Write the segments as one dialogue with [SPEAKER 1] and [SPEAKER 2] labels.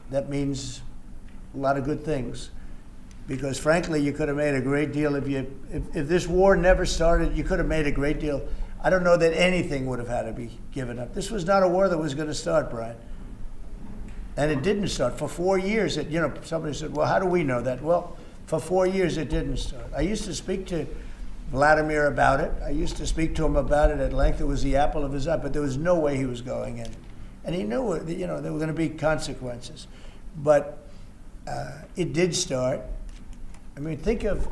[SPEAKER 1] that means a lot of good things. Because frankly, you could have made a great deal if this war never started, you could have made a great deal. I don't know that anything would have had to be given up. This was not a war that was going to start, Brian. And it didn't start. For 4 years, somebody said, well, how do we know that? Well, for 4 years, it didn't start. I used to speak to Vladimir about it. I used to speak to him about it at length. It was the apple of his eye, but there was no way he was going in. And he knew, there were going to be consequences. But it did start. I mean, think of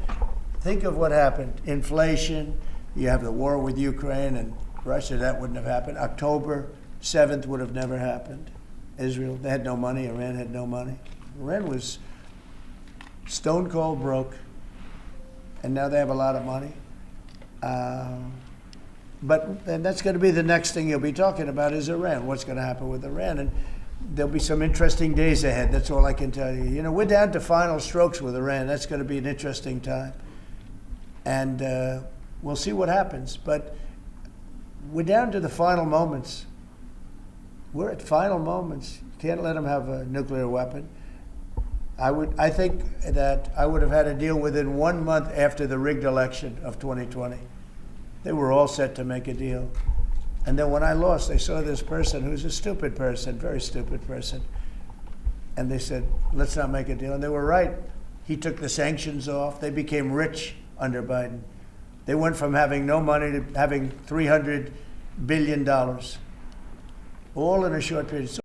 [SPEAKER 1] what happened. Inflation, you have the war with Ukraine and Russia, that wouldn't have happened. October 7th would have never happened. Israel, they had no money. Iran had no money. Iran was stone cold broke, and now they have a lot of money. And that's going to be the next thing you'll be talking about is Iran. What's going to happen with Iran? And there'll be some interesting days ahead. That's all I can tell you. We're down to final strokes with Iran. That's going to be an interesting time. And we'll see what happens. But we're down to the final moments. We're at final moments. You can't let them have a nuclear weapon. I think that I would have had a deal within 1 month after the rigged election of 2020. They were all set to make a deal. And then when I lost, they saw this person who's a stupid person, very stupid person. And they said, let's not make a deal. And they were right. He took the sanctions off. They became rich under Biden. They went from having no money to having $300 billion, all in a short period.